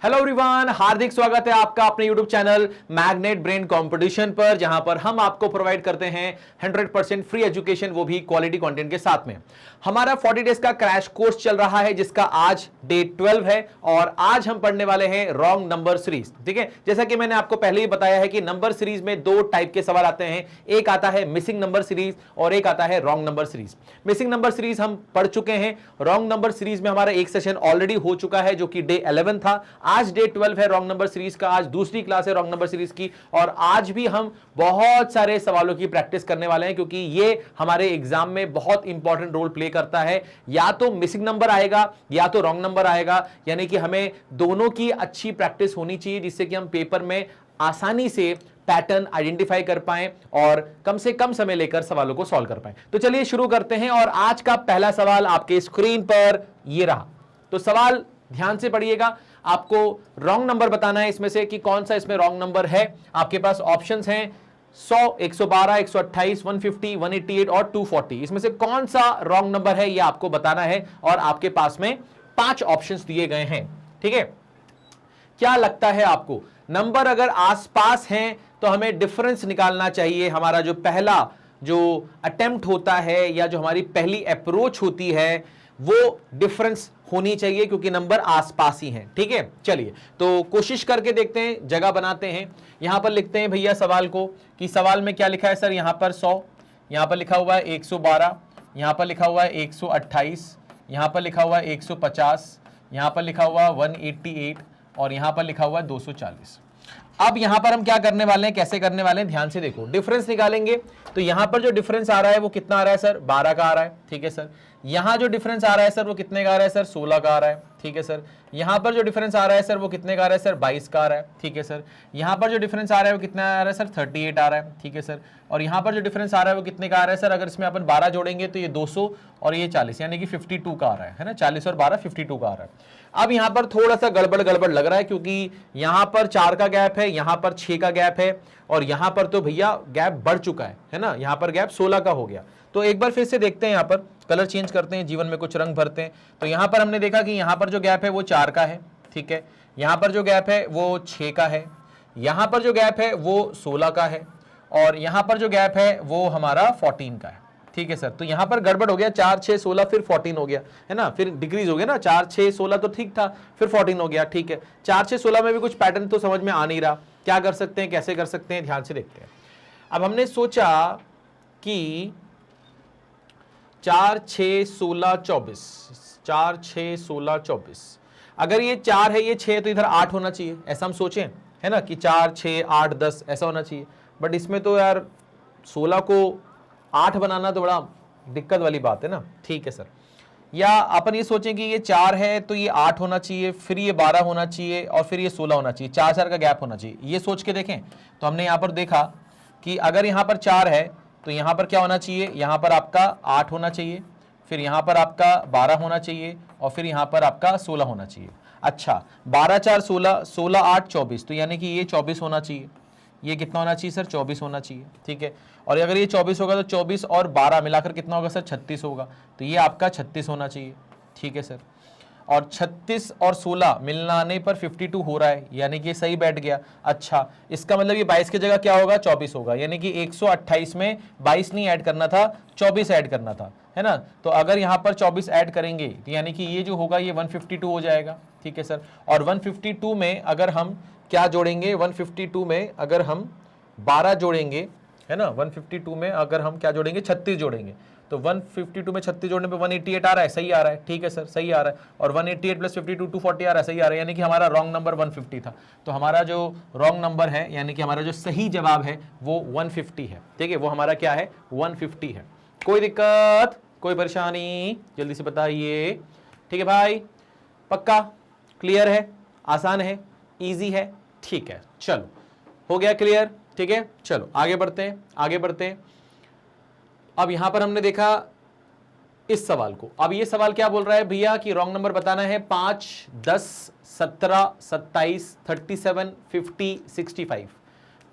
Hello everyone, हार्दिक स्वागत है आपका अपने YouTube channel magnet brain competition पर, जहां पर हम आपको प्रोवाइड करते हैं 100% फ्री एजुकेशन, वो भी क्वालिटी कंटेंट के साथ में। हमारा 40 डेज का क्रैश कोर्स चल रहा है, जिसका आज डे 12 है और आज हम पढ़ने वाले हैं रॉन्ग नंबर सीरीज। ठीक है, जैसा कि मैंने आपको पहले ही बताया है कि नंबर सीरीज में दो टाइप के सवाल आते हैं, एक आता है मिसिंग नंबर सीरीज और एक आता है wrong number series. Missing number series हम पढ़ चुके हैं, रॉन्ग नंबर सीरीज में हमारा एक सेशन ऑलरेडी हो चुका है जो कि डे 11 था। आज डे 12 है रॉन्ग नंबर सीरीज का, आज दूसरी क्लास है रॉन्ग नंबर सीरीज की और आज भी हम बहुत सारे सवालों की प्रैक्टिस करने वाले हैं, क्योंकि ये हमारे एग्जाम में बहुत इंपॉर्टेंट रोल प्ले करता है। या तो मिसिंग नंबर आएगा या तो रॉन्ग नंबर आएगा, यानी कि हमें दोनों की अच्छी प्रैक्टिस होनी चाहिए, जिससे कि हम पेपर में आसानी से पैटर्न आइडेंटिफाई कर पाएं और कम से कम समय लेकर सवालों को सॉल्व कर पाएं। तो चलिए शुरू करते हैं और आज का पहला सवाल आपके स्क्रीन पर ये रहा। तो सवाल ध्यान से पढ़िएगा, आपको रॉन्ग नंबर बताना है इसमें से कि कौन सा इसमें रॉन्ग नंबर है। आपके पास ऑप्शंस हैं 100, 112, 128, 150, 188 और 240। इसमें से कौन सा रॉन्ग नंबर है ये आपको बताना है और आपके पास में 5 ऑप्शंस दिए गए हैं। ठीक है, क्या लगता है आपको? नंबर अगर आसपास हैं तो हमें डिफरेंस निकालना चाहिए। हमारा जो पहला जो अटेम्प्ट होता है या जो हमारी पहली अप्रोच होती है वो डिफरेंस होनी चाहिए, क्योंकि नंबर आसपास ही हैं। ठीक है, चलिए तो कोशिश करके देखते हैं, जगह बनाते हैं। यहां पर लिखते हैं भैया सवाल को कि सवाल में क्या लिखा है सर। यहां पर 100, यहां पर लिखा हुआ है 112, यहां पर लिखा हुआ है 128, यहां पर लिखा हुआ है 150, यहां पर लिखा हुआ है 188 और यहां पर लिखा हुआ है 240। अब यहां पर हम क्या करने वाले हैं, कैसे करने वाले हैं, ध्यान से देखो। डिफरेंस निकालेंगे तो यहां पर जो डिफरेंस आ रहा है वो कितना आ रहा है सर, 12 का आ रहा है। ठीक है सर, यहां जो डिफरेंस आ रहा है सर वो कितने का आ रहा है सर, 16 का आ रहा है। ठीक है सर, यहां पर जो डिफरेंस आ रहा है सर वो कितने का आ रहा है सर, 22 का आ रहा है। ठीक है सर, यहां पर जो डिफरेंस आ रहा है वो कितना आ रहा है सर, 38 आ रहा है। ठीक है सर, और यहां पर जो डिफरेंस आ रहा है वो कितने का आ रहा है सर, अगर इसमें अपन 12 जोड़ेंगे तो ये 200 और ये 40, यानी कि 52 का आ रहा है ना। 40 और 12 52 का आ रहा है। अब यहां पर थोड़ा सा गड़बड़ गड़बड़ लग रहा है, क्योंकि यहां पर 4 का गैप है, यहां पर 6 का गैप है और यहां पर तो भैया गैप बढ़ चुका है ना। यहां पर गैप 16 का हो गया। तो एक बार फिर से देखते हैं, यहां पर कलर चेंज करते हैं, जीवन में कुछ रंग भरते हैं। तो यहां पर हमने देखा कि यहां पर जो गैप है वो 4 का है। ठीक है, यहां पर जो गैप है वो 6 का है, यहां पर जो गैप है वो 16 का है और यहां पर जो गैप है वो हमारा 14 का है। ठीक है सर, तो यहां पर गड़बड़ हो गया, 4, 6, 16 फिर 14 हो गया है ना, फिर डिक्रीज हो गया ना। 4, 6, 16 तो ठीक था, फिर 14 हो गया। ठीक है, 4, 6, 16 में भी कुछ पैटर्न तो समझ में आ नहीं रहा, क्या कर सकते हैं, कैसे कर सकते हैं, ध्यान से देखते हैं। अब हमने सोचा कि 4, 6, 16, 24, 4, 6, 16, 24, अगर ये 4 है, ये 6 तो इधर 8 होना चाहिए, ऐसा हम सोचें है ना, कि 4, 6, 8, 10 ऐसा होना चाहिए। बट इसमें तो यार 16 को 8 बनाना तो बड़ा दिक्कत वाली बात है ना। ठीक है सर, या अपन ये सोचें कि ये 4 है तो ये 8 होना चाहिए, फिर ये 12 होना चाहिए और फिर ये 16 होना चाहिए, 4 का गैप होना चाहिए। ये सोच के देखें तो हमने यहाँ पर देखा कि अगर यहाँ पर 4 है तो यहाँ पर क्या होना चाहिए, यहाँ पर आपका 8 होना चाहिए, फिर यहाँ पर आपका 12 होना चाहिए और फिर यहाँ पर आपका 16 होना चाहिए। अच्छा, 12, 4, 16, 16, 8, 24, तो यानी कि ये 24 होना चाहिए। ये कितना होना चाहिए सर, 24 होना चाहिए। ठीक है, और अगर ये 24 होगा तो 24 और 12 मिलाकर कितना होगा सर, 36 होगा। तो ये आपका 36 होना चाहिए। ठीक है सर, और 36 और 16 मिलाने पर 52 हो रहा है, यानी कि सही बैठ गया। अच्छा, इसका मतलब ये 22 की जगह क्या होगा, 24 होगा, यानी कि 128 में 22 नहीं ऐड करना था, 24 ऐड करना था, है ना। तो अगर यहाँ पर 24 ऐड करेंगे तो यानी कि ये जो होगा ये 152 हो जाएगा। ठीक है सर, और 152 में अगर हम क्या जोड़ेंगे, 152 में अगर हम 12 जोड़ेंगे, है ना, 152 में अगर हम क्या जोड़ेंगे, 36 जोड़ेंगे, तो 152 में 36 जोड़ने पे 188 आ रहा है, सही आ रहा है। ठीक है सर, सही आ रहा है, और 188 प्लस 52 240 आ रहा है, सही आ रहा है, यानी कि हमारा रॉन्ग नंबर 150 था। तो हमारा जो रॉन्ग नंबर है, यानी कि हमारा जो सही जवाब है वो 150 है। ठीक है, वो हमारा क्या है, 150 है। कोई दिक्कत, कोई परेशानी, जल्दी से बताइए। ठीक है भाई, पक्का क्लियर है, आसान है, इजी है। ठीक है, चलो हो गया क्लियर। ठीक है, चलो आगे बढ़ते हैं, आगे बढ़ते हैं। अब यहां पर हमने देखा इस सवाल को। अब ये सवाल क्या बोल रहा है भैया कि रॉन्ग नंबर बताना है 5, 10, 17, 27, 37, 50, 65।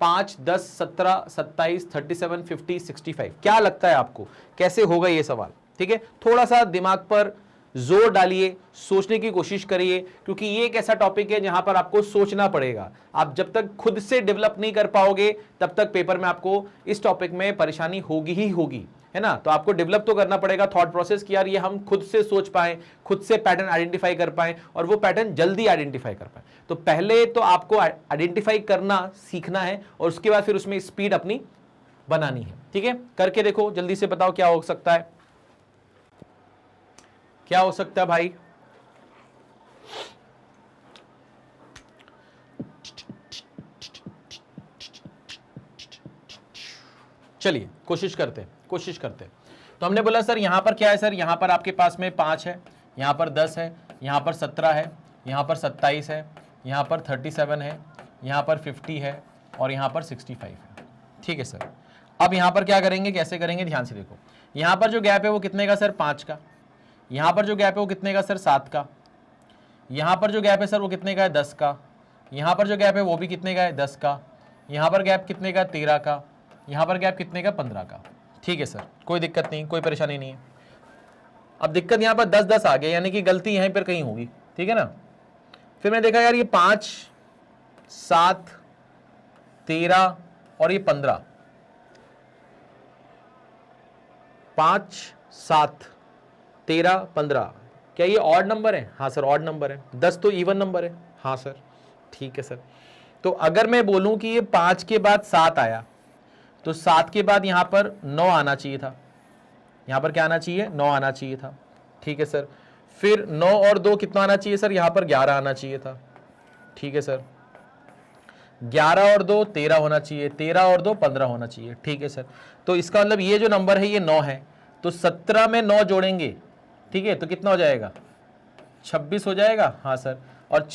5, 10, 17, 27, 37, 50, 65। क्या लगता है आपको कैसे होगा ये सवाल? ठीक है, थोड़ा सा दिमाग पर जोर डालिए, सोचने की कोशिश करिए, क्योंकि ये एक ऐसा टॉपिक है जहां पर आपको सोचना पड़ेगा। आप जब तक खुद से डेवलप नहीं कर पाओगे तब तक पेपर में आपको इस टॉपिक में परेशानी होगी ही होगी, है ना। तो आपको डेवलप तो करना पड़ेगा थॉट प्रोसेस कि यार ये हम खुद से सोच पाए, खुद से पैटर्न आइडेंटिफाई कर पाए और वो पैटर्न जल्दी आइडेंटिफाई कर पाए। तो पहले तो आपको आइडेंटिफाई करना सीखना है और उसके बाद फिर उसमें स्पीड अपनी बनानी है। ठीक है, करके देखो, जल्दी से बताओ क्या हो सकता है, क्या हो सकता है भाई। चलिए कोशिश करते हैं। तो हमने बोला सर यहां पर क्या है सर, यहां पर आपके पास में 5 है, यहां पर 10 है, यहां पर 17 है, यहां पर 27 है, यहां पर 37 है, यहां पर 50 है और यहां पर 65 है। ठीक है सर, अब यहां पर क्या करेंगे, कैसे करेंगे, ध्यान से देखो। यहां पर जो गैप है वो कितने का सर, 5 का। यहां पर जो गैप है वो कितने का सर, 7 का। यहां पर जो गैप है सर वो कितने का है, 10 का। यहां पर जो गैप है वो भी कितने का है, 10 का। यहां पर गैप कितने का, 13 का। यहां पर गैप कितने का, 15 का। ठीक है सर, कोई दिक्कत नहीं, कोई परेशानी नहीं है। अब दिक्कत यहां पर 10-10 आ गया, यानी कि गलती यहीं पर कहीं होगी। ठीक है ना। फिर मैंने देखा यार ये 5, 7, 13 और ये 15, 5, 7, 13, 15, क्या ये ऑड नंबर है? हाँ सर ऑड नंबर है। 10 तो इवन नंबर है। हाँ सर, ठीक है सर। तो अगर मैं बोलूं कि ये 5 के बाद 7 आया तो 7 के बाद यहां पर 9 आना चाहिए था। यहां पर क्या आना चाहिए, 9 आना चाहिए था। ठीक है सर। फिर 9 और 2 कितना आना चाहिए सर, यहां पर 11 आना चाहिए था। ठीक है सर। 11 और 2 13 होना चाहिए, 13 और 2 15 होना चाहिए। ठीक है सर। तो इसका मतलब ये जो नंबर है ये 9 है, तो 17 में 9 जोड़ेंगे, ठीक है, तो कितना हो जाएगा, 26 हो जाएगा। हाँ सर। और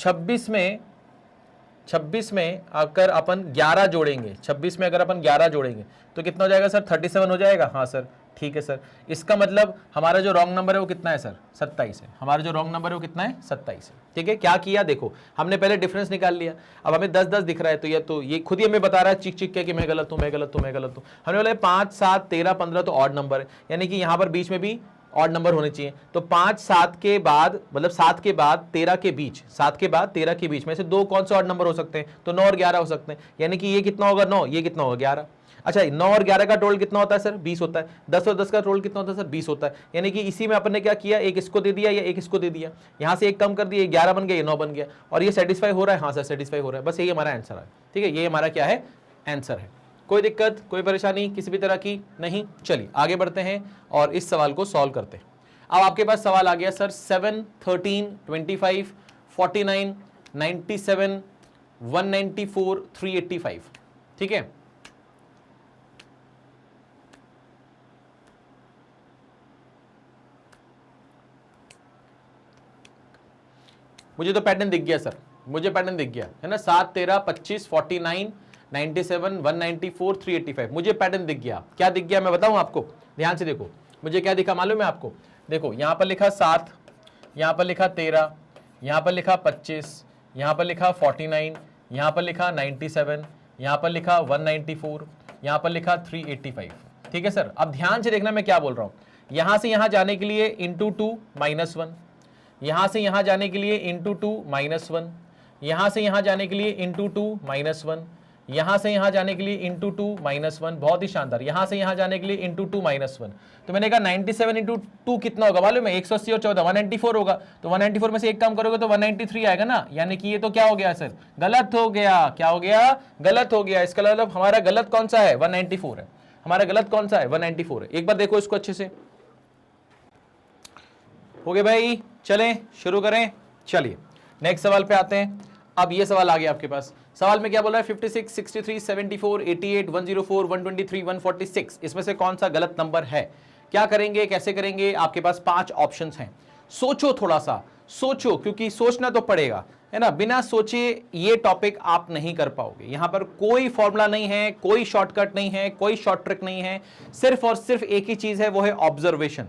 26 में अगर अपन 11 जोड़ेंगे, 26 में अगर अपन 11 जोड़ेंगे तो कितना हो जाएगा सर, 37 हो जाएगा। हाँ सर, ठीक है सर। इसका मतलब हमारा जो रॉन्ग नंबर है वो कितना है सर, 27 है। हमारा जो रॉन्ग नंबर है वो कितना है, 27 है। ठीक है, क्या किया देखो, हमने पहले डिफरेंस निकाल लिया, अब हमें 10-10 दिख रहा है, तो ये खुद ही हमें बता रहा है चीख चीख के कि मैं गलत हूं, मैं गलत हूं, मैं गलत हूं। हमने बोला 5, 7, 13, 15 तो ऑड नंबर है, यानी कि यहां पर बीच में भी ऑड नंबर होने चाहिए। तो 5, 7 के बाद, मतलब 7 के बाद 13 के बीच, 7 के बाद 13 के बीच में से 2 कौन से ऑड नंबर हो सकते हैं, तो 9 और 11 हो सकते हैं। यानी कि ये कितना होगा 9, ये कितना होगा 11। अच्छा, 9 और 11 का टोटल कितना होता है सर, 20 होता है। 10 और 10 का टोटल कितना होता है सर, 20 होता है। यानी कि इसी में अपन ने क्या किया, एक इसको दे दिया या एक इसको दे दिया, यहां से एक कम कर दिया, 11 बन गया, ये 9 बन गया। और ये सेटिस्फाई हो रहा है, हाँ सर सेटिस्फाई हो रहा है। बस यही हमारा आंसर है। ठीक है, ये हमारा क्या है, आंसर है। कोई दिक्कत, कोई परेशानी किसी भी तरह की नहीं। चलिए आगे बढ़ते हैं और इस सवाल को सॉल्व करते हैं। अब आपके पास सवाल आ गया सर 7, 13, 25, 49, 97, 194, 385। ठीक है, मुझे तो पैटर्न दिख गया सर, मुझे पैटर्न दिख गया है ना। 7, 13, 25, 49, 97, 194, 385, मुझे पैटर्न दिख गया। क्या दिख गया मैं बताऊं आपको, ध्यान से देखो। मुझे क्या दिखा मालूम है आपको, देखो यहां पर लिखा 7, यहां पर लिखा 13, यहां पर लिखा 25, यहां पर लिखा 49, यहां पर लिखा 97, यहां पर लिखा 194, यहां पर लिखा 385। ठीक है सर। अब ध्यान से देखना मैं क्या बोल रहा हूं। यहां से यहां जाने के लिए इंटू 2 -1, यहां से यहां जाने के लिए इंटू 2 -1, यहां से यहां जाने के लिए इंटू 2 -1, यहां से यहां जाने के लिए इंटू 2 -1। बहुत ही शानदार। यहां से यहां जाने के लिए इंटू 2 -1। तो मैंने कहा 97 इंटू 2 कितना होगा मालूम है, 180 और 14 194 होगा। तो 194 में से एक काम करोगे तो 193 आएगा ना। यानी कि ये तो क्या हो गया सर, गलत हो गया। क्या हो गया, गलत हो गया। इसका मतलब हमारा गलत कौन सा है, 194 है। हमारा गलत कौन सा है, 194 है। एक बार देखो इसको अच्छे से। हो गए भाई, चलें शुरू करें। चलिए नेक्स्ट सवाल पे आते हैं। अब ये सवाल आ गया आपके पास। सवाल में क्या बोल रहा है, 56, 63, 74, 88, 104, 123, 146, इसमें से कौन सा गलत नंबर है। क्या करेंगे, कैसे करेंगे, आपके पास 5 ऑप्शंस हैं। सोचो, थोड़ा सा सोचो, क्योंकि सोचना तो पड़ेगा, है ना। बिना सोचे ये टॉपिक आप नहीं कर पाओगे। यहां पर कोई फॉर्मूला नहीं है, कोई शॉर्टकट नहीं है, कोई शॉर्ट ट्रिक नहीं है। सिर्फ और सिर्फ एक ही चीज है, वो है ऑब्जर्वेशन।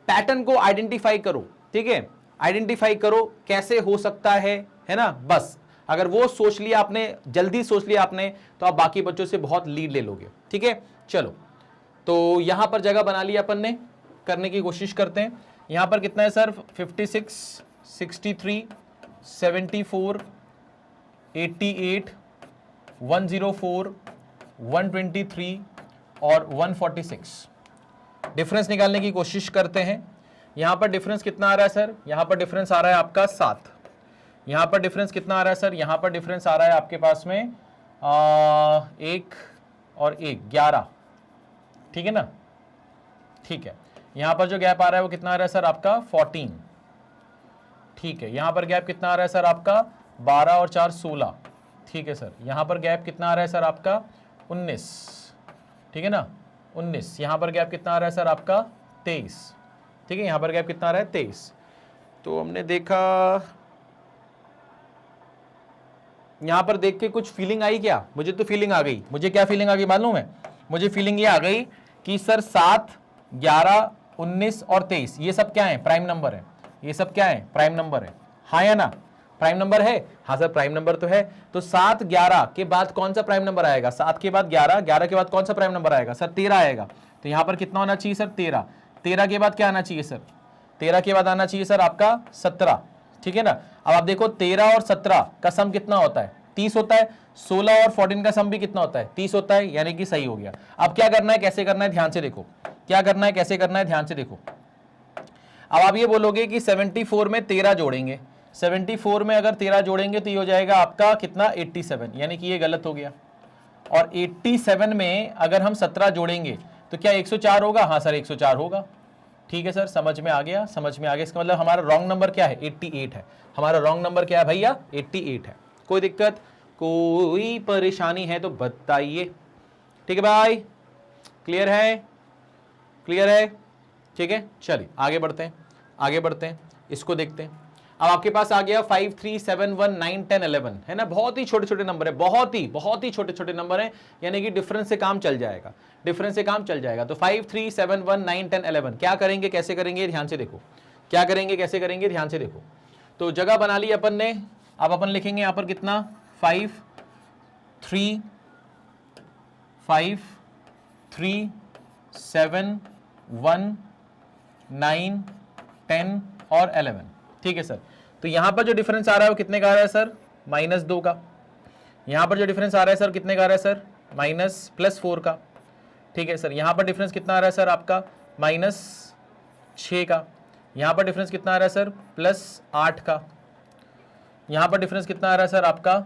पैटर्न को आइडेंटिफाई करो, ठीक है, आइडेंटिफाई करो कैसे हो सकता है ना। बस अगर वो सोच लिया आपने, जल्दी सोच लिया आपने, तो आप बाकी बच्चों से बहुत लीड ले लोगे। ठीक है, चलो तो यहां पर जगह बना ली अपन ने, करने की कोशिश करते हैं। यहां पर कितना है सर? 56, 63, 74, 88, 104, 123 और 146। डिफरेंस निकालने की कोशिश करते हैं। यहां पर डिफरेंस कितना आ रहा है सर? यहां पर डिफरेंस आ रहा है आपका 7। यहां पर डिफरेंस कितना आ रहा है सर? यहां पर डिफरेंस आ रहा है आपके पास में 1 और 1, 11। ठीक है ना? ठीक है। यहां पर जो गैप आ रहा है वो कितना आ रहा है सर? आपका 14। ठीक है। यहां पर गैप कितना आ रहा है सर? आपका 12 और 4, 16। ठीक है सर। यहां पर गैप कितना आ रहा है सर? आपका 19। ठीक है ना? 19। यहां पर गैप कितना आ रहा है सर? आपका 23। ठीक है। यहां पर गैप कितना आ रहा है? 23। तो हमने देखा, यहां पर देख के कुछ फीलिंग आई क्या? मुझे तो फीलिंग आ गई। मुझे क्या फीलिंग आ गई मालूम है? मुझे फीलिंग ये आ गई कि सर 7, 11, 19 और 23 ये सब क्या है? प्राइम नंबर है। ये सब क्या है? प्राइम नंबर है। हाँ या ना? प्राइम नंबर है? हाँ सर प्राइम नंबर तो है। तो 7, 11 के बाद कौन सा प्राइम नंबर आएगा? 7 के बाद 11, 11 के बाद कौन सा प्राइम नंबर आएगा सर? 13 आएगा। तो यहां पर कितना होना चाहिए सर? 13। 13 के बाद क्या आना चाहिए सर? 13 के बाद आना चाहिए सर आपका 17। ठीक है ना? अब आप देखो 13 और 17 का सम कितना होता है? 30 होता है। 16 और 14 का सम भी कितना होता है? 30 होता है, यानी कि सही हो गया। अब क्या करना है, कैसे करना है, ध्यान से देखो। क्या करना है, कैसे करना है, ध्यान से देखो। अब आप ये बोलोगे कि 74 में 13 जोड़ेंगे। 74 में अगर 13 जोड़ेंगे तो ये हो जाएगा आपका कितना? 87, यानी कि ये गलत हो गया। और 87 में अगर हम 17 जोड़ेंगे तो क्या 104 होगा? हाँ सर 104 होगा। ठीक है सर, समझ में आ गया, समझ में आ गया। इसका मतलब हमारा रॉन्ग नंबर क्या है? 88 है। हमारा रॉन्ग नंबर क्या है भैया? 88 है। कोई दिक्कत, कोई परेशानी है तो बताइए। ठीक है भाई, क्लियर है? क्लियर है? ठीक है, चलिए आगे बढ़ते हैं, आगे बढ़ते हैं, इसको देखते हैं। अब आपके पास आ गया 5, 3, 7, 1, 9, 10, 11 है ना? बहुत ही छोटे छोटे नंबर है, बहुत ही छोटे छोटे नंबर है, यानी कि डिफरेंस से काम चल जाएगा, डिफरेंस से काम चल जाएगा। तो 5, 3, 7, 1, 9, 10, 11 क्या करेंगे, कैसे करेंगे, ध्यान से देखो। क्या करेंगे, कैसे करेंगे, ध्यान से देखो। तो जगह बना ली अपन ने। अब अपन लिखेंगे यहां पर कितना? 5, 3, 7, 1, 9, 10 और 11। ठीक है सर। तो यहां पर जो डिफरेंस आ रहा है वो कितने का आ रहा है सर? -2 का। यहां पर जो डिफरेंस आ रहा है सर कितने का आ रहा है सर? +4 का। ठीक है सर। यहां पर डिफरेंस कितना आ रहा है सर आपका? -6 का। यहां पर डिफरेंस कितना आ रहा है सर? +8 का। यहां पर डिफरेंस कितना आ रहा है सर आपका?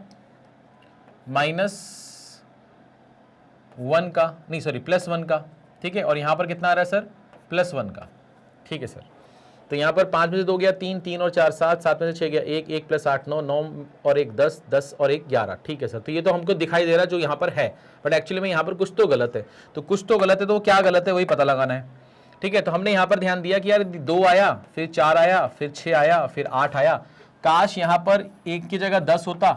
-1 का, नहीं सॉरी +1 का। ठीक है। और यहां पर कितना आ रहा है सर? +1 का। ठीक है सर। तो यहां पर 5 में से 2 गया 3, 3 और 4 7, 7 में से 6 गया 1, 1 + 8 9, 9 और 1 10, 10 और 1 11। ठीक है सर। तो ये तो हमको दिखाई दे रहा है जो यहाँ पर है, बट एक्चुअली में यहाँ पर कुछ तो गलत है। तो कुछ तो गलत है, तो क्या गलत है वही पता लगाना है। ठीक है। तो हमने यहाँ पर ध्यान दिया कि यार 2 आया, फिर 4 आया, फिर 6 आया, फिर 8 आया। काश यहाँ पर 1 की जगह 10 होता,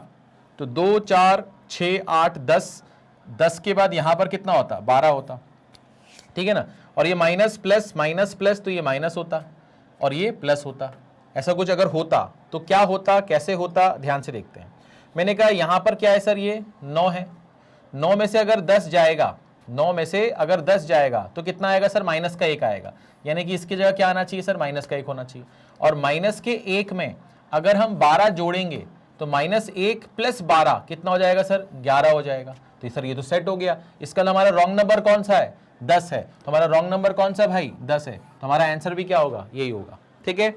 तो 2, 4, 6, 8, 10, 10 के बाद यहाँ पर कितना होता? 12 होता। ठीक है ना? और ये माइनस प्लस माइनस प्लस, तो ये माइनस होता और ये प्लस होता। ऐसा कुछ अगर होता तो क्या होता, कैसे होता, ध्यान से देखते हैं। मैंने कहा यहां पर क्या है सर? ये 9 है। 9 में से अगर 10 जाएगा, 9 में से अगर 10 जाएगा तो कितना आएगा सर? -1 आएगा। यानी कि इसकी जगह क्या आना चाहिए सर? -1 होना चाहिए। और -1 में अगर हम 12 जोड़ेंगे तो -1 + 12 कितना हो जाएगा सर? 11 हो जाएगा। तो सर ये तो सेट हो गया। इसका हमारा रॉन्ग नंबर कौन सा है? 10 है। तो हमारा रॉन्ग नंबर कौन सा भाई? 10 है। तो हमारा आंसर भी क्या होगा? यही होगा। ठीक है,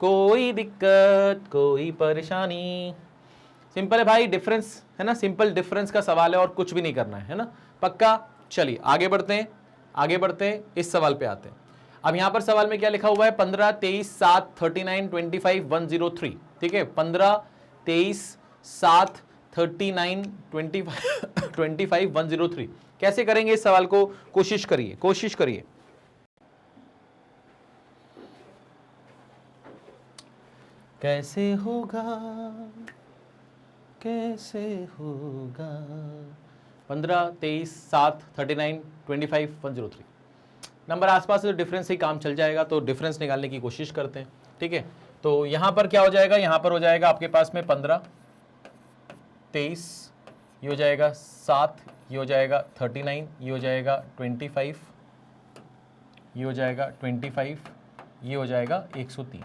कोई दिक्कत, कोई परेशानी? सिंपल है भाई, डिफरेंस है ना, सिंपल डिफरेंस का सवाल है और कुछ भी नहीं करना है ना? पक्का? चलिए आगे बढ़ते हैं, आगे बढ़ते हैं, इस सवाल पे आते हैं। अब यहां पर सवाल में क्या लिखा हुआ है? 15, 23, 7, 39, 25, 103। ठीक है, 15, 23, 7, 39, 25, 103। कैसे करेंगे इस सवाल को? कोशिश करिए, कोशिश करिए। कैसे होगा, कैसे होगा? 15, 23, 7, 39, 25, 103 नंबर आसपास से डिफरेंस ही काम चल जाएगा। तो डिफरेंस निकालने की कोशिश करते हैं। ठीक है, तो यहां पर क्या हो जाएगा? यहां पर हो जाएगा आपके पास में 15, 23, ये हो जाएगा 7, ये हो जाएगा 39, ये हो जाएगा 25, ये हो जाएगा 25, ये हो जाएगा 103।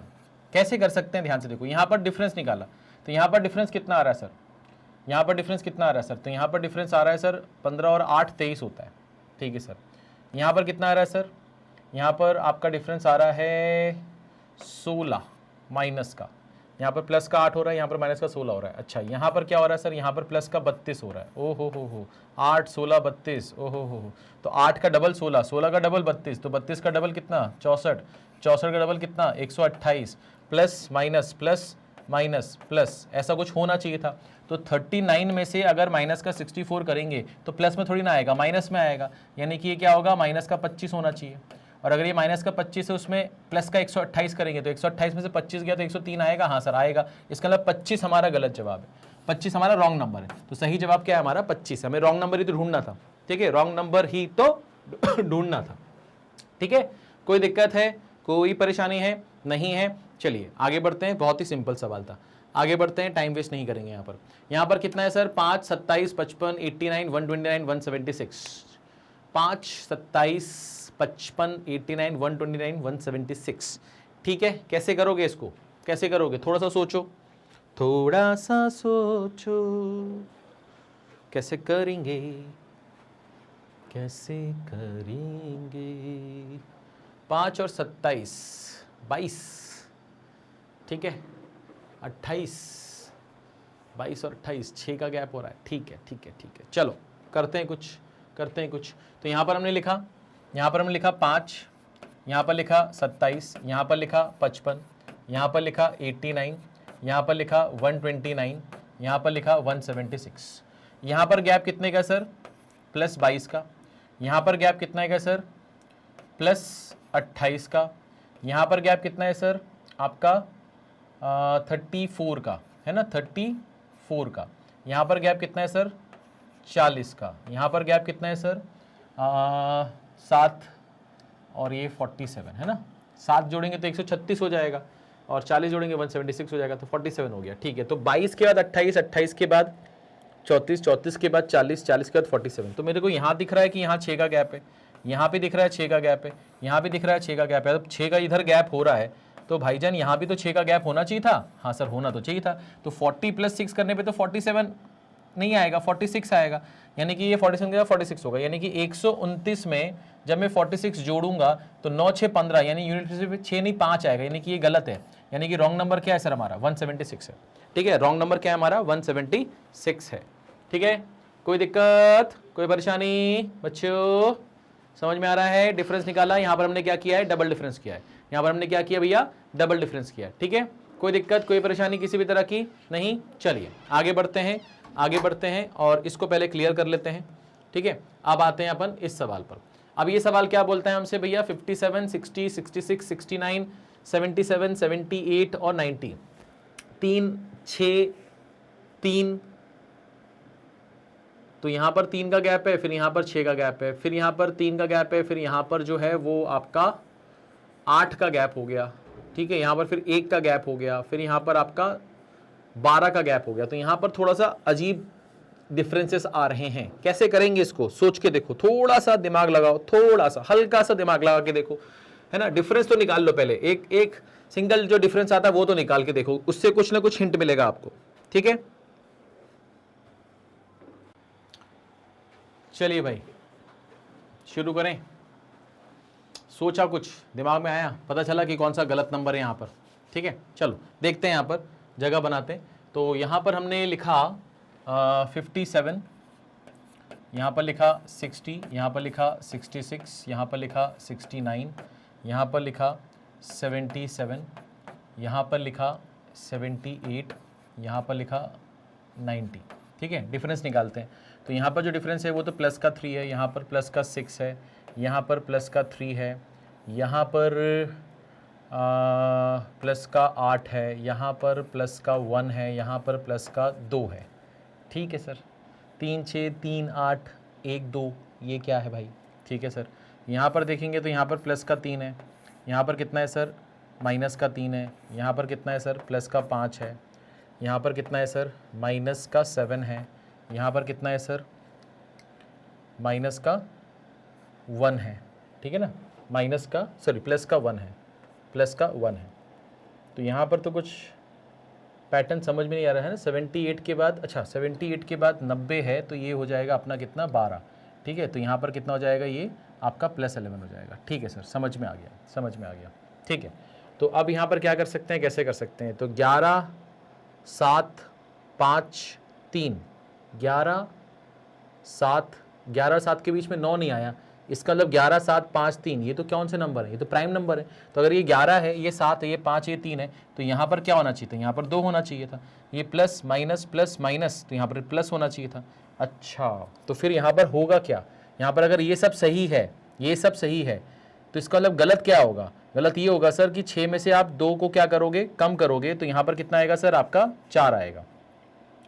कैसे कर सकते हैं ध्यान से देखो, यहाँ पर डिफरेंस निकाला तो यहाँ पर डिफरेंस कितना आ रहा है सर, यहाँ पर डिफरेंस कितना आ रहा है सर, तो यहाँ पर डिफरेंस आ रहा है सर 15 और 8 23 होता है, ठीक है सर। यहाँ पर कितना आ रहा है सर, यहाँ पर आपका डिफरेंस आ रहा है 16 माइनस का, यहाँ पर प्लस का 8 हो रहा है, यहाँ पर माइनस का 16 हो रहा है। अच्छा यहाँ पर क्या हो रहा है सर, यहाँ पर प्लस का 32 हो रहा है। ओ हो 8 16 32, ओ हो। तो 8 का डबल 16, 16 का डबल 32, तो 32 का डबल कितना 64, 64 का डबल कितना 128, plus minus plus minus plus, ऐसा कुछ होना चाहिए था। तो 39 में से अगर माइनस का 64 करेंगे तो प्लस में थोड़ी ना आएगा, माइनस में आएगा, यानी कि ये क्या होगा, माइनस का 25 होना चाहिए। और अगर ये माइनस का 25 है उसमें प्लस का 128 करेंगे तो 128 में से 25 गया तो 103 आएगा। हाँ सर आएगा, इसका मतलब 25 हमारा गलत जवाब है, 25 हमारा रॉन्ग नंबर है। तो सही जवाब क्या है हमारा 25, हमें रॉन्ग नंबर ही तो ढूंढना था, ठीक है, रॉन्ग नंबर ही तो ढूंढना था, ठीक है। कोई दिक्कत है, कोई परेशानी है, नहीं है? चलिए आगे बढ़ते हैं, बहुत ही सिंपल सवाल था, आगे बढ़ते हैं, टाइम वेस्ट नहीं करेंगे। यहाँ पर कितना है सर, 5 27 55 89 129 176, 5 27 55 89 129 176, ठीक है। कैसे करोगे इसको, कैसे करोगे, थोड़ा सा सोचो, थोड़ा सा सोचो, कैसे करेंगे, कैसे करेंगे। 5 और 27 22, ठीक है, 28, 22 और 28, 6 का गैप हो रहा है, ठीक है ठीक है ठीक है। चलो करते हैं कुछ, करते हैं कुछ। तो यहाँ पर हमने लिखा, यहाँ पर हमने लिखा 5, यहाँ पर लिखा 27, यहाँ पर लिखा 55, यहाँ पर लिखा 89, यहाँ पर लिखा 129, यहाँ पर लिखा 176। यहाँ पर गैप कितने का सर, प्लस 22 का। यहाँ पर गैप कितना है सर, प्लस 28 का। यहाँ पर गैप कितना है सर आपका 34 का, है ना, 34 का। यहाँ पर गैप कितना है सर 40 का। यहाँ पर गैप कितना है सर 7 और ये 47, है ना। 7 जोड़ेंगे तो 136 हो जाएगा और 40 जोड़ेंगे 176 हो जाएगा, तो 47 हो गया, ठीक है। तो 22 के बाद 28, 28 के बाद 34, 34 के बाद 40, 40 के बाद 47। तो मेरे को यहाँ दिख रहा है कि यहाँ 6 का गैप है, यहाँ पे दिख रहा है 6 का गैप है, यहाँ पे दिख रहा है 6 का गैप है। तो 6 का इधर गैप हो रहा है तो भाईजान यहाँ भी तो 6 का गैप होना चाहिए था। हाँ सर होना तो चाहिए था। तो 40 + 6 करने पे तो 47 नहीं आएगा, 46 आएगा, यानी कि ये 47 के बाद 46 होगा, यानी कि 129 में जब मैं 46 जोड़ूंगा तो 9 6 15, यानी यूनिट 6 नहीं 5 आएगा, यानी कि ये गलत है। यानी कि रॉन्ग नंबर क्या है सर हमारा 176 है, ठीक है। रॉन्ग नंबर क्या है हमारा 176 है, ठीक है। कोई दिक्कत, कोई परेशानी बच्चों, समझ में आ रहा है। डिफरेंस निकाला, यहाँ पर हमने क्या किया है, डबल डिफरेंस किया है। यहाँ पर हमने क्या किया भैया, डबल डिफरेंस किया, ठीक है। कोई दिक्कत, कोई परेशानी किसी भी तरह की नहीं। चलिए आगे बढ़ते हैं, आगे बढ़ते हैं और इसको पहले क्लियर कर लेते हैं, ठीक है। अब आते हैं अपन इस सवाल पर। अब ये सवाल क्या बोलता है हमसे भैया, 57 60 66 69 77 78 और 90, 3 6 3, तो यहाँ पर 3 का गैप है, फिर यहाँ पर 6 का गैप है, फिर यहाँ पर 3 का गैप है, फिर यहाँ पर जो है वो आपका 8 का गैप हो गया, ठीक है। यहाँ पर फिर 1 का गैप हो गया, फिर यहाँ पर आपका 12 का गैप हो गया। तो यहाँ पर थोड़ा सा अजीब डिफरेंसेस आ रहे हैं। कैसे करेंगे इसको, सोच के देखो, थोड़ा सा दिमाग लगाओ, थोड़ा सा हल्का सा दिमाग लगा के देखो, है ना। डिफरेंस तो निकाल लो पहले, एक सिंगल जो डिफरेंस आता है वो तो निकाल के देखो, उससे कुछ ना कुछ हिंट मिलेगा आपको, ठीक है। चलिए भाई शुरू करें। सोचा कुछ, दिमाग में आया, पता चला कि कौन सा गलत नंबर है यहाँ पर, ठीक है। चलो देखते हैं, यहाँ पर जगह बनाते हैं। तो यहाँ पर हमने लिखा 57, यहाँ पर लिखा 60, यहाँ पर लिखा 66, यहाँ पर लिखा 69, यहाँ पर लिखा 77, यहाँ पर लिखा 78, यहाँ पर लिखा 90, ठीक है। डिफरेंस निकालते हैं। तो यहाँ पर जो डिफरेंस है वो तो प्लस का 3 है, यहाँ पर प्लस का 6 है, यहाँ पर प्लस का 3 है, यहाँ पर प्लस का 8 है, यहाँ पर प्लस का 1 है, यहाँ पर प्लस का 2 है, ठीक है सर। 3 6 3 8 1 2, ये क्या है भाई, ठीक है सर। यहाँ पर देखेंगे तो यहाँ पर प्लस का 3 है, यहाँ पर कितना है सर माइनस का 3 है, यहाँ पर कितना है सर प्लस का 5 है, यहाँ पर कितना है सर माइनस का 7 है, यहाँ पर कितना है सर माइनस का 1 है, ठीक है ना, माइनस का सॉरी प्लस का 1 है, प्लस का 1 है। तो यहाँ पर तो कुछ पैटर्न समझ में नहीं आ रहा है ना। 78 के बाद, अच्छा 78 के बाद 90 है, तो ये हो जाएगा अपना कितना 12, ठीक है। तो यहाँ पर कितना हो जाएगा, ये आपका +11 हो जाएगा, ठीक है सर, समझ में आ गया, समझ में आ गया, ठीक है। तो अब यहाँ पर क्या कर सकते हैं, कैसे कर सकते हैं, तो 11 7 5 3, 11 7 के बीच में 9 नहीं आया, इसका मतलब 11 7 5 3, ये तो कौन से नंबर है, ये तो प्राइम नंबर है। तो अगर ये 11 है, ये 7 है, ये 5 ये 3 है, तो यहाँ पर क्या होना चाहिए था, यहाँ पर 2 होना चाहिए था। ये प्लस माइनस, तो यहाँ पर प्लस होना चाहिए था। अच्छा, तो फिर यहाँ पर होगा क्या, यहाँ पर अगर ये सब सही है, ये सब सही है, तो इसका मतलब गलत क्या होगा, गलत ये होगा सर कि 6 में से आप 2 को क्या करोगे, कम करोगे, तो यहाँ पर कितना आएगा सर, आपका 4 आएगा,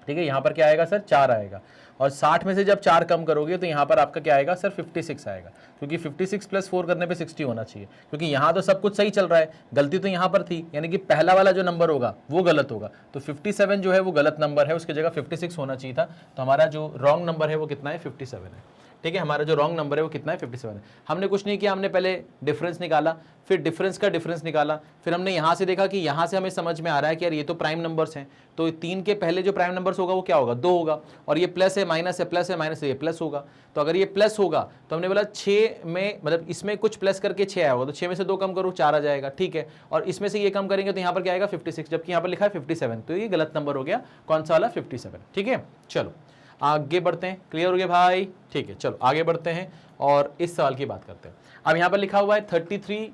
ठीक है। यहाँ पर क्या आएगा सर, 4 आएगा। और 60 में से जब 4 कम करोगे तो यहाँ पर आपका क्या आएगा सर, 56 आएगा, क्योंकि 56 + 4 करने पे 60 होना चाहिए, क्योंकि यहाँ तो सब कुछ सही चल रहा है, गलती तो यहाँ पर थी, यानी कि पहला वाला जो नंबर होगा वो गलत होगा। तो 57 जो है वो गलत नंबर है, उसकी जगह 56 होना चाहिए था। तो हमारा जो रॉन्ग नंबर है वो कितना है, 57 है, ठीक है। हमारा जो रॉन्ग नंबर है वो कितना है, 57 है। हमने कुछ नहीं किया, हमने पहले डिफरेंस निकाला, फिर डिफरेंस का डिफरेंस निकाला, फिर हमने यहाँ से देखा कि यहाँ से हमें समझ में आ रहा है कि यार ये तो प्राइम नंबर्स हैं, तो 3 के पहले जो प्राइम नंबर्स होगा वो क्या होगा, 2 होगा, और ये प्लस है माइनस है, प्लस है माइनस है, ये प्लस होगा। तो अगर ये प्लस होगा तो हमने बोला 6 में, मतलब इसमें कुछ प्लस करके 6 आया होगा, तो 6 में से 2 कम करो 4 आ जाएगा, ठीक है। और इसमें से ये कम करेंगे तो यहाँ पर क्या आएगा 56, जबकि यहाँ पर लिखा है 57, तो ये गलत नंबर हो गया, कौन सा वाला, 57, ठीक है। चलो आगे बढ़ते हैं, क्लियर हो गया भाई, ठीक है। चलो आगे बढ़ते हैं और इस सवाल की बात करते हैं। अब यहाँ पर लिखा हुआ है 33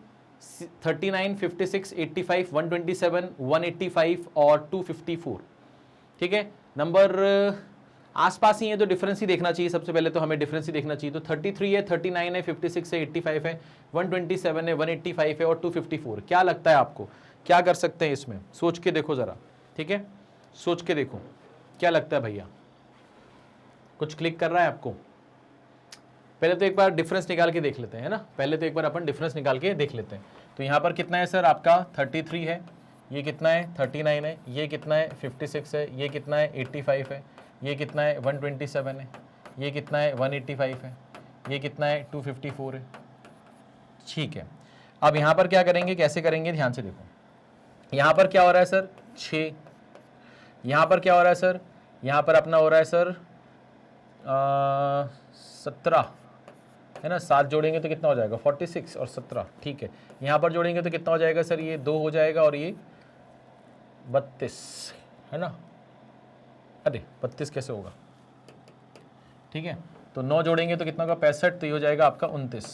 39 56 85 127 185 और 254, ठीक है। नंबर आसपास ही है तो डिफरेंस ही देखना चाहिए, सबसे पहले तो हमें डिफरेंस ही देखना चाहिए। तो 33 है, 39 है, 56 है, 85 है, 127 है, 185 है और 254। क्या लगता है आपको, क्या कर सकते हैं इसमें, सोच के देखो जरा, ठीक है, सोच के देखो क्या लगता है भैया, कुछ क्लिक कर रहा है आपको। पहले तो एक बार डिफरेंस निकाल के देख लेते हैं, है ना, पहले तो एक बार अपन डिफरेंस निकाल के देख लेते हैं। तो यहाँ पर कितना है सर, आपका 33 है, ये कितना है 39 है, ये कितना है 56 है, ये कितना है 85 है, ये कितना है 127 है, ये कितना है 185 है, ये कितना है 254 है, ठीक है। अब यहाँ पर क्या करेंगे, कैसे करेंगे, ध्यान से देखो। यहाँ पर क्या हो रहा है सर, 6, यहाँ पर क्या हो रहा है सर, यहाँ पर अपना हो रहा है सर 17, है ना, 7 जोड़ेंगे तो कितना हो जाएगा 46 और 17, ठीक है। यहाँ पर जोड़ेंगे तो कितना हो जाएगा सर, ये 2 हो जाएगा और ये 32, है ना, अरे 32 कैसे होगा, ठीक है। तो 9 जोड़ेंगे तो कितना होगा 65, तो ये हो जाएगा आपका 29,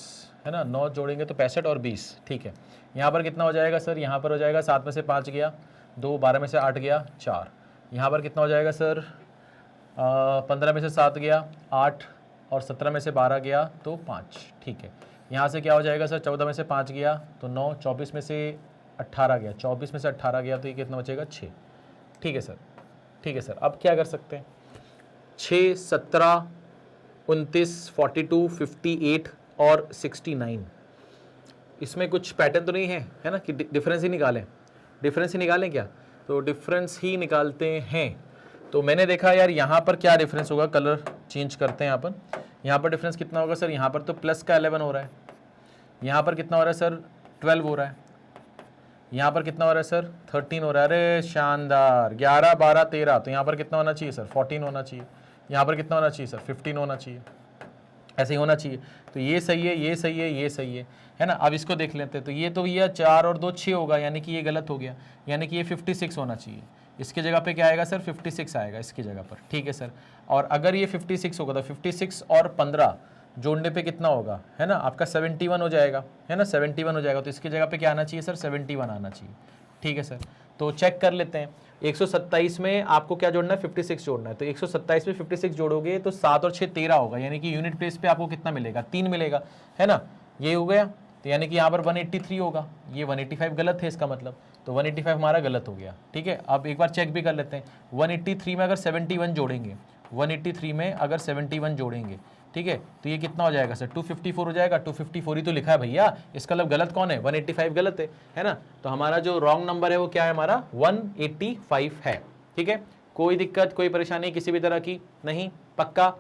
है ना, 9 जोड़ेंगे तो 65 और 20, ठीक है। यहाँ पर कितना हो जाएगा सर, यहाँ पर हो जाएगा 7 में से 5 गया 2, 12 में से 8 गया 4, यहाँ पर कितना हो जाएगा सर 15 में से 7 गया 8 और 17 में से 12 गया तो 5, ठीक है। यहाँ से क्या हो जाएगा सर, 14 में से 5 गया तो 9, 24 में से 18 गया, 24 में से 18 गया तो ये कितना बचेगा 6, ठीक है सर, ठीक है सर। अब क्या कर सकते हैं, 6 17 29 42 58 और 69, इसमें कुछ पैटर्न तो नहीं है ना, कि डिफरेंस ही निकालें, डिफरेंस ही निकालें क्या, तो डिफरेंस ही निकालते हैं। तो मैंने देखा यार यहाँ पर क्या डिफरेंस होगा, कलर चेंज करते हैं अपन, यहाँ पर डिफरेंस कितना होगा सर, यहाँ पर तो प्लस का 11 हो रहा है, यहाँ पर कितना हो रहा है सर 12 हो रहा है, यहाँ पर कितना हो रहा है सर 13 हो रहा है, अरे शानदार, 11 12 13, तो यहाँ पर कितना होना चाहिए सर 14 होना चाहिए, यहाँ पर कितना होना चाहिए सर 15 होना चाहिए, ऐसे ही होना चाहिए। तो ये सही है, ये सही है, ये सही है ना। अब इसको देख लेते हैं, तो ये तो भैया 4 और 2 6 होगा, यानी कि ये गलत हो गया, यानी कि ये 56 होना चाहिए, इसके जगह पे क्या आएगा सर 56 आएगा इसकी जगह पर, ठीक है सर। और अगर ये 56 होगा तो 56 और 15 जोड़ने पे कितना होगा, है ना, आपका 71 हो जाएगा, है ना, 71 हो जाएगा, तो इसकी जगह पे क्या आना चाहिए सर 71 आना चाहिए, ठीक है सर। तो चेक कर लेते हैं, 127 में आपको क्या जोड़ना है 56 जोड़ना है, तो 127 में 56 जोड़ोगे तो 7 और 6 13 होगा, यानी कि यूनिट प्लेस पे आपको कितना मिलेगा 3 मिलेगा, है ना, ये हो गया। तो यानी कि यहाँ पर 183 होगा, ये 185 गलत है इसका मतलब, तो 185 हमारा गलत हो गया, ठीक है। अब एक बार चेक भी कर लेते हैं, 183 में अगर 71 जोड़ेंगे, 183 में अगर 71 जोड़ेंगे, ठीक है, तो ये कितना हो जाएगा सर 254 हो जाएगा, 254 ही तो लिखा है भैया, इसका मतलब गलत कौन है 185 गलत है ना। तो हमारा जो रॉन्ग नंबर है वो क्या है, हमारा 185 है, ठीक है। कोई दिक्कत कोई परेशानी किसी भी तरह की नहीं, पक्का,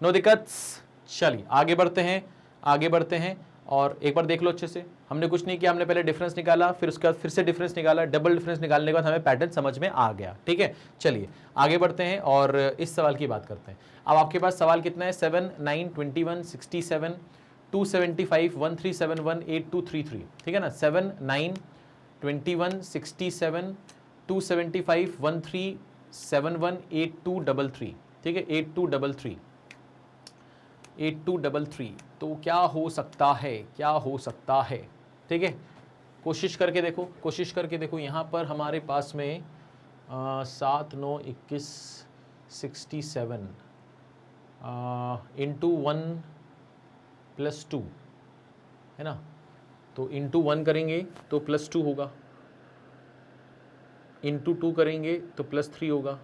नो दिक्कत। चलिए आगे बढ़ते हैं, आगे बढ़ते हैं और एक बार देख लो अच्छे से, हमने कुछ नहीं किया, हमने पहले डिफरेंस निकाला, फिर उसके बाद फिर से डिफरेंस निकाला, डबल डिफरेंस निकालने के बाद हमें पैटर्न समझ में आ गया। ठीक है, चलिए आगे बढ़ते हैं और इस सवाल की बात करते हैं। अब आपके पास सवाल कितना है, 7, 9, 21, 67, 275, 1371, 8233। ठीक है ना, 7, 9, 21, 67, 275, 1371, 8233। ठीक है, 8233, 8233। तो क्या हो सकता है, क्या हो सकता है? ठीक है, कोशिश करके देखो, कोशिश करके देखो। यहाँ पर हमारे पास में 7, 9, 21, 67 इंटू 1 + 2 है ना, तो इंटू 1 करेंगे तो +2 होगा, इंटू 2 करेंगे तो +3 होगा,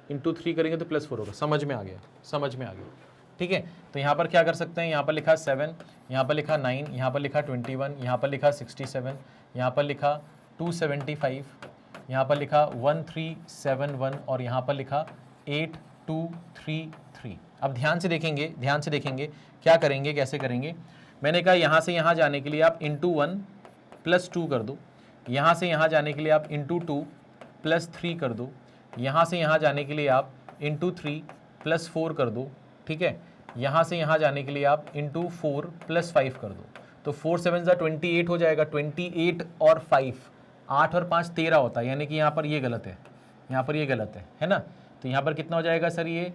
इंटू 3 करेंगे तो +4 होगा। समझ में आ गया, समझ में आ गया। ठीक है, तो यहाँ पर क्या कर सकते हैं, यहाँ पर लिखा 7, यहाँ पर लिखा 9, यहाँ पर लिखा 21, यहाँ पर लिखा 67, यहाँ पर लिखा 275, यहाँ पर लिखा 1371 और यहाँ पर लिखा 8233। अब ध्यान से देखेंगे, ध्यान से देखेंगे क्या करेंगे, कैसे करेंगे। मैंने कहा यहाँ से यहाँ जाने के लिए आप इंटू 1 + 2 कर दो, यहाँ से यहाँ जाने के लिए आप इंटू 2 + 3 कर दो, यहाँ से यहाँ जाने के लिए आप इंटू 3 + 4 कर दो। ठीक है, यहाँ से यहाँ जाने के लिए आप इंटू 4 + 5 कर दो, तो 4 7 28 हो जाएगा। 28 और 5, 8 और 5 13 होता है, यानी कि यहाँ पर ये गलत है, यहाँ पर ये गलत है ना। तो यहाँ पर कितना हो जाएगा सर, ये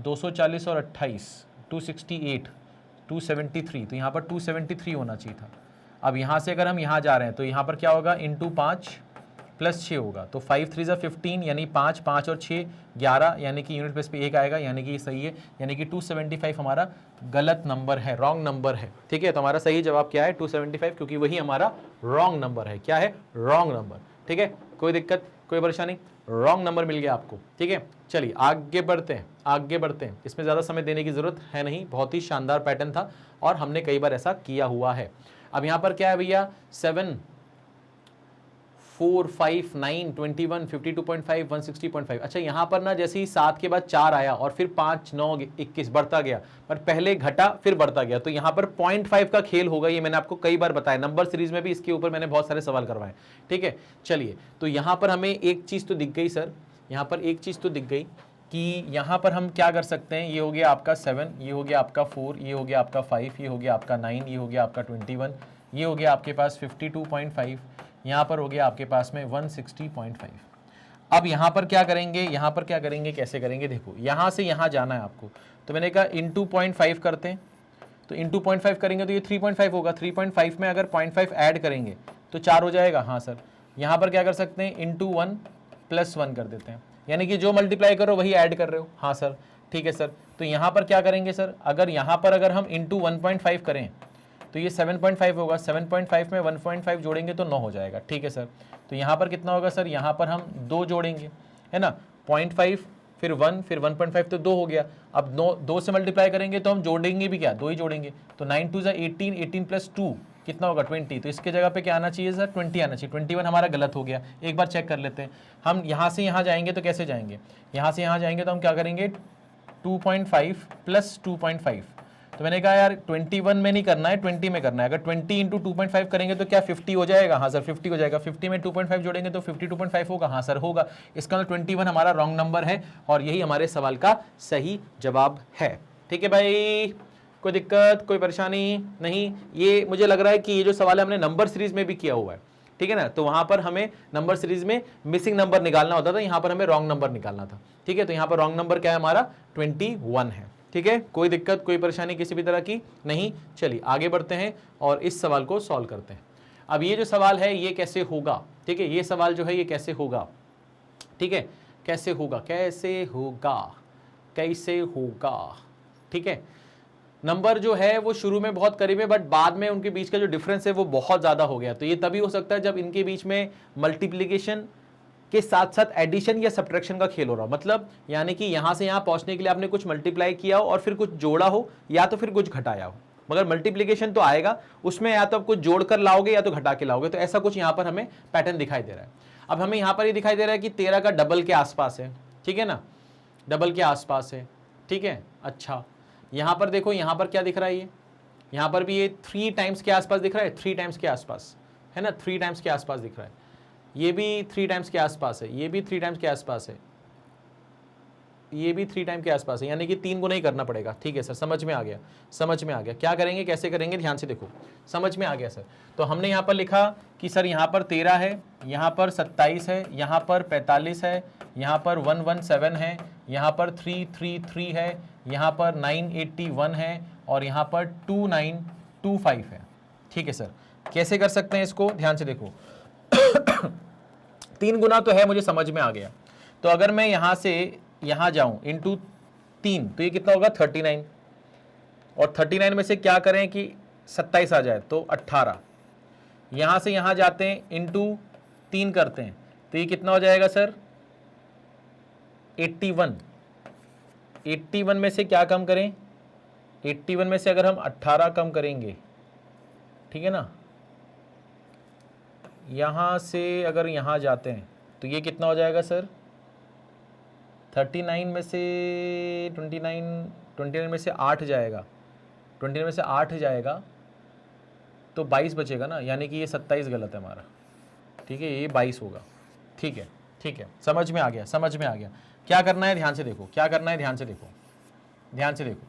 240 और 28, 268, 273, तो यहाँ पर 273 होना चाहिए था। अब यहाँ से अगर हम यहाँ जा रहे हैं तो यहाँ पर क्या होगा, इंटू 5 + 6 होगा, तो 5 3 15, यानी 5, 5 और 6 11, यानी कि यूनिट प्लेस पे 1 आएगा, यानी कि ये सही है। यानी कि 275 हमारा गलत नंबर है, रॉन्ग नंबर है। ठीक है, तो हमारा सही जवाब क्या है, 275, क्योंकि वही हमारा रॉन्ग नंबर है। क्या है, रॉन्ग नंबर। ठीक है, कोई दिक्कत, कोई परेशानी, रॉन्ग नंबर मिल गया आपको। ठीक है, चलिए आगे बढ़ते हैं, आगे बढ़ते हैं। इसमें ज़्यादा समय देने की ज़रूरत है नहीं, बहुत ही शानदार पैटर्न था और हमने कई बार ऐसा किया हुआ है। अब यहाँ पर क्या है भैया, 7, 4, 5, 9, 21, 52.5, 160.5। अच्छा, यहाँ पर ना जैसे ही 7 के बाद 4 आया और फिर 5, 9, 21 बढ़ता गया, पर पहले घटा फिर बढ़ता गया, तो यहाँ पर 0.5 का खेल होगा। ये मैंने आपको कई बार बताया, नंबर सीरीज में भी इसके ऊपर मैंने बहुत सारे सवाल करवाए। ठीक है, चलिए, तो यहाँ पर हमें एक चीज़ तो दिख गई सर, यहाँ पर एक चीज़ तो दिख गई कि यहाँ पर हम क्या कर सकते हैं। ये हो गया आपका 7, ये हो गया आपका 4, ये हो गया आपका 5, ये हो गया आपका 9, ये हो गया आपका 21, ये हो गया आपके पास 52.5, यहाँ पर हो गया आपके पास में 160.5। अब यहाँ पर क्या करेंगे, यहाँ पर क्या करेंगे, कैसे करेंगे, देखो यहाँ से यहाँ जाना है आपको, तो मैंने कहा इंटू 0.5 करते हैं, तो इंटू 0.5 करेंगे तो ये 3.5 होगा। 3.5 में अगर 0.5 ऐड करेंगे तो 4 हो जाएगा। हाँ सर, यहाँ पर क्या कर सकते हैं, इंटू 1 + 1 कर देते हैं, यानी कि जो मल्टीप्लाई करो वही ऐड कर रहे हो। हाँ सर, ठीक है सर। तो यहाँ पर क्या करेंगे सर, अगर यहाँ पर अगर हम इंटू 1.5 करें तो ये 7.5 होगा, 7.5 में 1.5 जोड़ेंगे तो 9 हो जाएगा। ठीक है सर, तो यहाँ पर कितना होगा सर, यहाँ पर हम 2 जोड़ेंगे, है ना, 0.5 फिर 1 फिर 1.5, तो 2 हो गया। अब 2 से मल्टीप्लाई करेंगे तो हम जोड़ेंगे भी क्या, 2 ही जोड़ेंगे, तो 9 2 18, 18 + 2 कितना होगा, 20। तो इसके जगह पे क्या आना चाहिए सर, 20 आना चाहिए। 21 हमारा गलत हो गया। एक बार चेक कर लेते हैं, हम यहाँ से यहाँ जाएंगे तो कैसे जाएंगे, यहाँ से यहाँ जाएंगे तो हम क्या करेंगे, 2.5 + 2.5। तो मैंने कहा यार 21 में नहीं करना है, 20 में करना है। अगर 20 इंटू 2.5 करेंगे तो क्या 50 हो जाएगा। हाँ सर, 50 हो जाएगा। 50 में 2.5 जोड़ेंगे तो 52.5 होगा। हाँ सर, होगा। इसका मतलब 21 हमारा रॉन्ग नंबर है और यही हमारे सवाल का सही जवाब है। ठीक है भाई, कोई दिक्कत, कोई परेशानी नहीं। ये मुझे लग रहा है कि ये जो सवाल है हमने नंबर सीरीज में भी किया हुआ है। ठीक है ना, तो वहां पर हमें नंबर सीरीज में मिसिंग नंबर निकालना होता था, यहाँ पर हमें रॉन्ग नंबर निकालना था। ठीक है, तो यहाँ पर रॉन्ग नंबर क्या है हमारा, 21 है। ठीक है, कोई दिक्कत, कोई परेशानी किसी भी तरह की नहीं। चलिए आगे बढ़ते हैं और इस सवाल को सॉल्व करते हैं। अब ये जो सवाल है ये कैसे होगा, ठीक है, ये सवाल जो है ये कैसे होगा, ठीक है, कैसे होगा, कैसे होगा, कैसे होगा। ठीक है, नंबर जो है वो शुरू में बहुत करीब है, बट बाद में उनके बीच का जो डिफरेंस है वो बहुत ज़्यादा हो गया। तो ये तभी हो सकता है जब इनके बीच में मल्टीप्लिकेशन के साथ साथ एडिशन या सब्ट्रैक्शन का खेल हो रहा हो। मतलब यानी कि यहाँ से यहाँ पहुँचने के लिए आपने कुछ मल्टीप्लाई किया हो और फिर कुछ जोड़ा हो या तो फिर कुछ घटाया हो। मगर मल्टीप्लिकेशन तो आएगा, उसमें या तो आप कुछ जोड़कर लाओगे या तो घटा के लाओगे। तो ऐसा कुछ यहाँ पर हमें पैटर्न दिखाई दे रहा है। अब हमें यहाँ पर ये दिखाई दे रहा है कि 13 का डबल के आसपास है। ठीक है ना, डबल के आसपास है। ठीक है, अच्छा यहाँ पर देखो, यहाँ पर क्या दिख रहा है, यहाँ पर भी ये 3 टाइम्स के आसपास दिख रहा है, 3 टाइम्स के आसपास है ना, 3 टाइम्स के आसपास दिख रहा है, ये भी 3 टाइम्स के आसपास है, ये भी 3 टाइम्स के आसपास है, ये भी 3 टाइम के आसपास है, यानी कि 3 गुना ही करना पड़ेगा। ठीक है सर, समझ में आ गया, समझ में आ गया। क्या करेंगे, कैसे करेंगे, ध्यान से देखो, समझ में आ गया सर। तो हमने यहाँ पर लिखा कि सर यहाँ पर 13 है, यहाँ पर 27 है, यहाँ पर 45 है, यहाँ पर 117 है, यहाँ पर 333 है, यहाँ पर 981 है और यहाँ पर 2925 है। ठीक है सर, कैसे कर सकते हैं इसको, ध्यान से देखो 3 गुना तो है, मुझे समझ में आ गया। तो अगर मैं यहाँ से यहाँ जाऊं इंटू 3 तो ये कितना होगा 39, और 39 में से क्या करें कि 27 आ जाए तो 18, यहाँ से यहाँ जाते हैं इंटू 3 करते हैं तो ये कितना हो जाएगा सर 81। 81 में से क्या कम करें, 81 में से अगर हम 18 कम करेंगे, ठीक है ना, यहाँ से अगर यहाँ जाते हैं तो ये कितना हो जाएगा सर 39 में से 29 में से 8 जाएगा, 29 में से 8 जाएगा तो 22 बचेगा ना, यानी कि ये 27 गलत है हमारा। ठीक है, ये 22 होगा। ठीक है, ठीक है, समझ में आ गया, समझ में आ गया। क्या करना है, ध्यान से देखो, क्या करना है, ध्यान से देखो, ध्यान से देखो,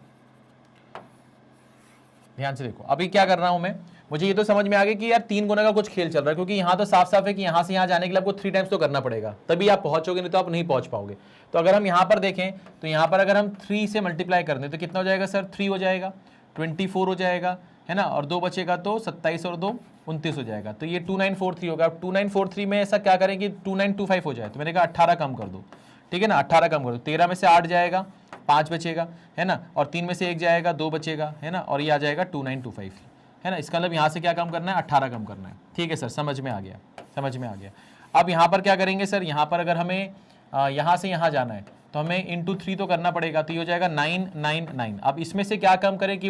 ध्यान से देखो। अभी क्या कर रहा हूं मैं, मुझे ये तो समझ में आ गया कि यार 3 गुना का कुछ खेल चल रहा है, क्योंकि यहाँ तो साफ साफ है कि यहाँ से यहाँ जाने के लिए आपको 3 टाइम्स तो करना पड़ेगा, तभी आप पहुंचोगे, नहीं तो आप नहीं पहुंच पाओगे। तो अगर हम यहाँ पर देखें तो यहाँ पर अगर हम 3 से मल्टीप्लाई कर दें तो कितना हो जाएगा सर 3 हो जाएगा, 24 हो जाएगा, है ना, और 2 बचेगा तो 27 और 2 29 हो जाएगा। तो ये 2943 होगा। 2943 में ऐसा क्या करें कि 2925 हो जाए, तो मैंने कहा 18 कम कर दो, ठीक है ना, 18 कम कर दो। 13 में से 8 जाएगा, 5 बचेगा, है ना, और 3 में से 1 जाएगा, 2 बचेगा, है ना, और ये आ जाएगा 2925, है ना। इसका मतलब यहाँ से क्या कम करना है, 18 कम करना है। ठीक है सर, समझ में आ गया, समझ में आ गया। अब यहाँ पर क्या करेंगे सर, यहाँ पर अगर हमें यहाँ से यहाँ जाना है तो हमें इंटू 3 तो करना पड़ेगा, तो ये हो जाएगा 999। अब इसमें से क्या कम करें कि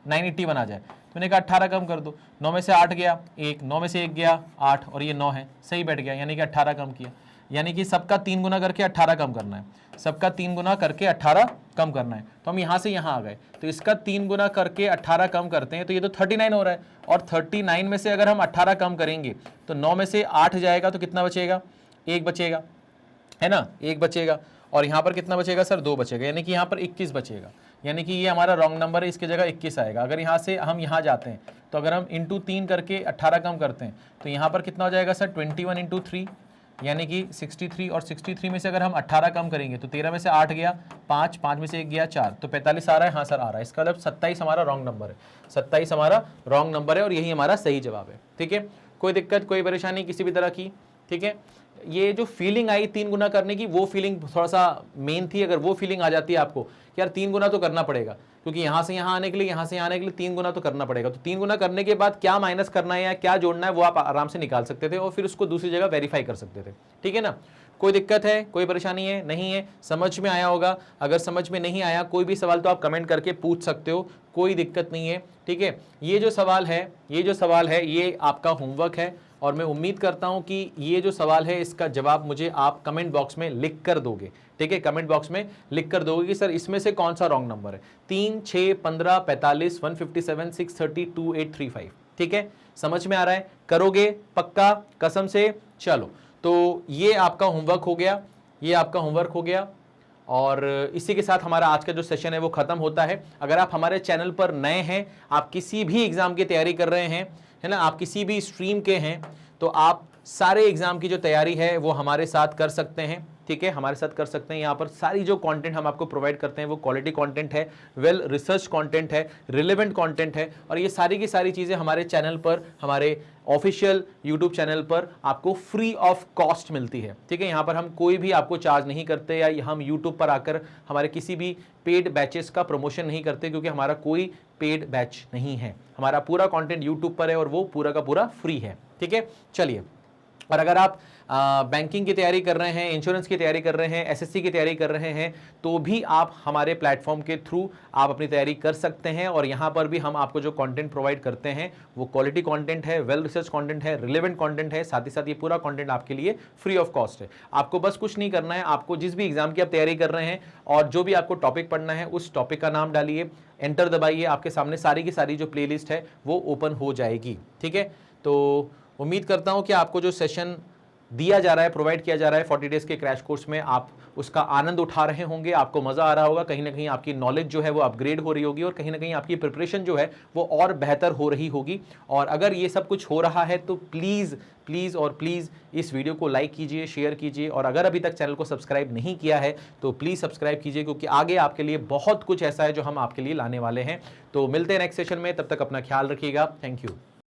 981 आ जाए, तो मैंने कहा 18 कम कर दो। 9 में से 8 गया 1, 9 में से 1 गया 8 और ये 9 है, सही बैठ गया, यानी कि 18 कम किया। यानी कि सबका 3 गुना करके 18 कम करना है, सबका 3 गुना करके 18 कम करना है। तो हम यहाँ से यहाँ आ गए, तो इसका 3 गुना करके 18 कम करते हैं तो ये तो 39 हो रहा है, और 39 में से अगर हम 18 कम करेंगे तो 9 में से 8 जाएगा तो कितना बचेगा, 1 बचेगा, है ना, 1 बचेगा, और यहाँ पर कितना बचेगा सर 2 बचेगा, यानी कि यहाँ पर 21 बचेगा। यानी कि ये हमारा रॉन्ग नंबर है, इसकी जगह 21 आएगा। अगर यहाँ से हम यहाँ जाते हैं तो अगर हम इंटू 3 करके 18 कम करते हैं तो यहाँ पर कितना हो जाएगा सर 21 इंटू 3, यानी कि 63, और 63 में से अगर हम 18 कम करेंगे तो 13 में से 8 गया 5, 5 में से 1 गया 4, तो 45 आ रहा है। हाँ सर आ रहा है, इसका मतलब 27 हमारा रॉन्ग नंबर है, 27 हमारा रॉन्ग नंबर है और यही हमारा सही जवाब है। ठीक है, कोई दिक्कत, कोई परेशानी किसी भी तरह की। ठीक है, ये जो फीलिंग आई 3 गुना करने की, वो फीलिंग थोड़ा सा मेन थी। अगर वो फीलिंग आ जाती है आपको कि यार 3 गुना तो करना पड़ेगा, क्योंकि यहाँ से यहाँ आने के लिए, यहाँ से यहाँ आने के लिए 3 गुना तो करना पड़ेगा, तो 3 गुना करने के बाद क्या माइनस करना है या क्या जोड़ना है वो आप आराम से निकाल सकते थे और फिर उसको दूसरी जगह वेरीफाई कर सकते थे। ठीक है ना, कोई दिक्कत है, कोई परेशानी है, नहीं है, समझ में आया होगा। अगर समझ में नहीं आया कोई भी सवाल तो आप कमेंट करके पूछ सकते हो, कोई दिक्कत नहीं है। ठीक है, ये जो सवाल है, ये जो सवाल है ये आपका होमवर्क है, और मैं उम्मीद करता हूं कि ये जो सवाल है इसका जवाब मुझे आप कमेंट बॉक्स में लिख कर दोगे। ठीक है, कमेंट बॉक्स में लिख कर दोगे कि सर इसमें से कौन सा रॉन्ग नंबर है, 3, 6, 15, 45, 157, 630, 2835। ठीक है, समझ में आ रहा है, करोगे पक्का, कसम से। चलो, तो ये आपका होमवर्क हो गया, ये आपका होमवर्क हो गया, और इसी के साथ हमारा आज का जो सेशन है वो खत्म होता है। अगर आप हमारे चैनल पर नए हैं, आप किसी भी एग्जाम की तैयारी कर रहे हैं, है ना, आप किसी भी स्ट्रीम के हैं, तो आप सारे एग्जाम की जो तैयारी है वो हमारे साथ कर सकते हैं। ठीक है, हमारे साथ कर सकते हैं। यहाँ पर सारी जो कंटेंट हम आपको प्रोवाइड करते हैं वो क्वालिटी कंटेंट है, वेल रिसर्च कंटेंट है, रिलेवेंट कंटेंट है, और ये सारी की सारी चीज़ें हमारे चैनल पर, हमारे ऑफिशियल यूट्यूब चैनल पर आपको फ्री ऑफ कॉस्ट मिलती है। ठीक है, यहाँ पर हम कोई भी आपको चार्ज नहीं करते, या हम यूट्यूब पर आकर हमारे किसी भी पेड बैचेस का प्रमोशन नहीं करते, क्योंकि हमारा कोई पेड बैच नहीं है। हमारा पूरा कंटेंट यूट्यूब पर है और वो पूरा का पूरा फ्री है। ठीक है, चलिए, और अगर आप बैंकिंग की तैयारी कर रहे हैं, इंश्योरेंस की तैयारी कर रहे हैं, एसएससी की तैयारी कर रहे हैं, तो भी आप हमारे प्लेटफॉर्म के थ्रू आप अपनी तैयारी कर सकते हैं। और यहाँ पर भी हम आपको जो कंटेंट प्रोवाइड करते हैं वो क्वालिटी कंटेंट है, वेल रिसर्च कंटेंट है, रिलेवेंट कंटेंट है, साथ ही साथ ये पूरा कंटेंट आपके लिए फ्री ऑफ कॉस्ट है। आपको बस कुछ नहीं करना है, आपको जिस भी एग्जाम की आप तैयारी कर रहे हैं और जो भी आपको टॉपिक पढ़ना है उस टॉपिक का नाम डालिए, एंटर दबाइए, आपके सामने सारी की सारी जो प्लेलिस्ट है वो ओपन हो जाएगी। ठीक है, तो उम्मीद करता हूं कि आपको जो सेशन दिया जा रहा है, प्रोवाइड किया जा रहा है 40 डेज के क्रैश कोर्स में, आप उसका आनंद उठा रहे होंगे, आपको मजा आ रहा होगा, कहीं ना कहीं आपकी नॉलेज जो है वो अपग्रेड हो रही होगी और कहीं ना कहीं आपकी प्रिपरेशन जो है वो और बेहतर हो रही होगी। और अगर ये सब कुछ हो रहा है तो प्लीज़ प्लीज़ और प्लीज़ इस वीडियो को लाइक कीजिए, शेयर कीजिए, और अगर अभी तक चैनल को सब्सक्राइब नहीं किया है तो प्लीज़ सब्सक्राइब कीजिए, क्योंकि आगे आपके लिए बहुत कुछ ऐसा है जो हम आपके लिए लाने वाले हैं। तो मिलते हैं नेक्स्ट सेशन में, तब तक अपना ख्याल रखिएगा। Thank you.